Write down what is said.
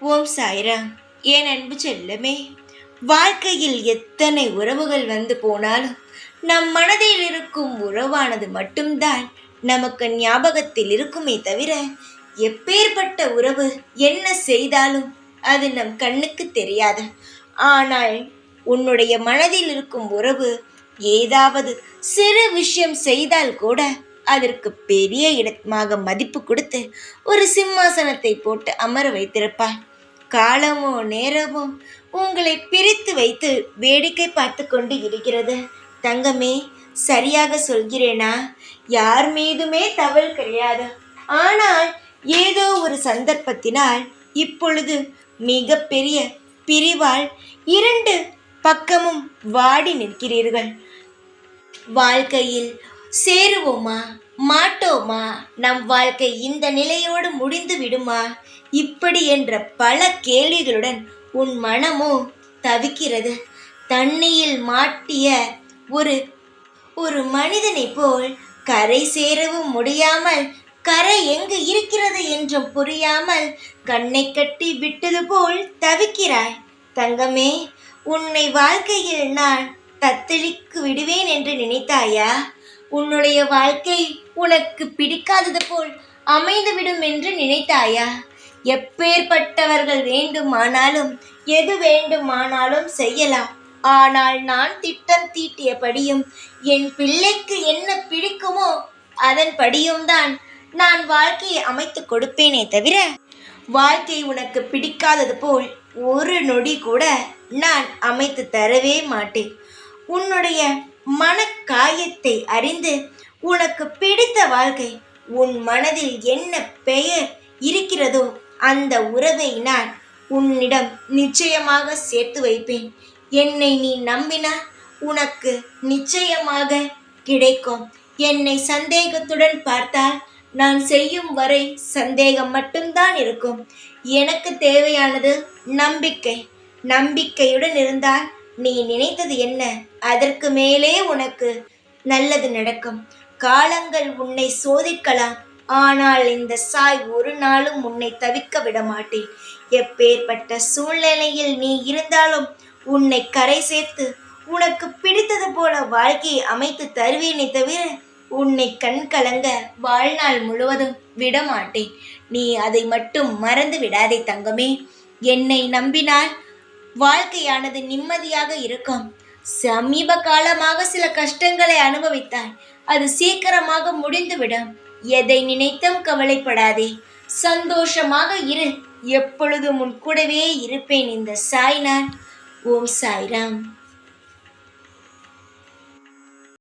ஓம் சாய்ராம். என் அன்பு செல்லமே, வாழ்க்கையில் எத்தனை உறவுகள் வந்து போனாலும் நம் மனதில் இருக்கும் உறவானது மட்டும்தான் நமக்கு ஞாபகத்தில் இருக்குமே தவிர, எப்பேற்பட்ட உறவு என்ன செய்தாலும் அது நம் கண்ணுக்கு தெரியாது. ஆனால் உன்னுடைய மனதில் இருக்கும் உறவு ஏதாவது சிறு விஷயம் செய்தால் கூட அதற்கு பெரிய இடமாக மதிப்பு கொடுத்து ஒரு சிம்மாசனத்தை போட்டு அமர வைத்திருப்பார். காலமோ நேரமோ உங்களை பிரித்து வைத்து வேடிக்கை பார்த்து கொண்டு இருக்கிறது. தங்கமே, சரியாக சொல்கிறேனா? யார் மீதுமே தவறு கிடையாது. ஆனால் ஏதோ ஒரு சந்தர்ப்பத்தினால் இப்பொழுது மிக பெரிய பிரிவால் இரண்டு பக்கமும் வாடி நிற்கிறீர்கள். வாழ்க்கையில் சேருவோமா மாட்டோமா, நம் வாழ்க்கை இந்த நிலையோடு முடிந்து விடுமா, இப்படி என்ற பல கேள்விகளுடன் உன் மனமோ தவிக்கிறது. தண்ணியில் மாட்டிய ஒரு ஒரு மனிதனை போல் கரை சேரவும் முடியாமல், கரை எங்கு இருக்கிறது என்றும் புரியாமல் கண்ணை கட்டி விட்டது போல் தவிக்கிறாய். தங்கமே, உன்னை வாழ்க்கையில் நான் தத்தளிக்கு விடுவேன் என்று நினைத்தாயா? உன்னுடைய வாழ்க்கை உனக்கு பிடிக்காதது போல் அமைந்துவிடும் என்று நினைத்தாயா? எப்பேற்பட்டவர்கள் வேண்டுமானாலும் எது வேண்டுமானாலும் செய்யலாம். ஆனால் நான் திட்டம் தீட்டியபடியும் என் பிள்ளைக்கு என்ன பிடிக்குமோ அதன்படியும் தான் நான் வாழ்க்கையை அமைத்து கொடுப்பேனே தவிர, வாழ்க்கை உனக்கு பிடிக்காதது போல் ஒரு நொடி கூட நான் அமைத்து தரவே மாட்டேன். உன்னுடைய மனக்காயத்தை அறிந்து உனக்கு பிடித்த வாழ்க்கை, உன் மனதில் என்ன பெயர் இருக்கிறதோ அந்த உறவை நான் உன்னிடம் நிச்சயமாக சேர்த்து வைப்பேன். என்னை நீ நம்பினால் உனக்கு நிச்சயமாக கிடைக்கும். என்னை சந்தேகத்துடன் பார்த்தால் நான் செய்யும் வரை சந்தேகம் மட்டும்தான் இருக்கும். எனக்கு தேவையானது நம்பிக்கை. நம்பிக்கையுடன் இருந்தால் நீ நினைத்தது என்ன, அதற்கு மேலே உனக்கு நல்லது நடக்கும். காலங்கள் உன்னை சோதிக்கலாம், ஆனால் இந்த சாய் ஒரு நாளும் உன்னை தவிக்க விட மாட்டேன். எப்பேற்பட்ட சூழ்நிலையில் நீ இருந்தாலும் உன்னை கரை சேர்த்து உனக்கு பிடித்தது போல வாழ்க்கையை அமைத்து தருவேனே தவிர, உன்னை கண் கலங்க வாழ்நாள் முழுவதும் விடமாட்டேன். நீ அதை மட்டும் மறந்து விடாதே தங்கமே. என்னை நம்பினால் வாழ்க்கையானது நிம்மதியாக இருக்கும். சமீப காலமாக சில கஷ்டங்களை அனுபவித்தாய், அது சீக்கிரமாக முடிந்துவிடும். எதை நினைத்தும் கவலைப்படாதே, சந்தோஷமாக இரு. எப்பொழுதும் உன் கூடவே இருப்பேன் இந்த சாய் நான். ஓம் சாய்ராம்.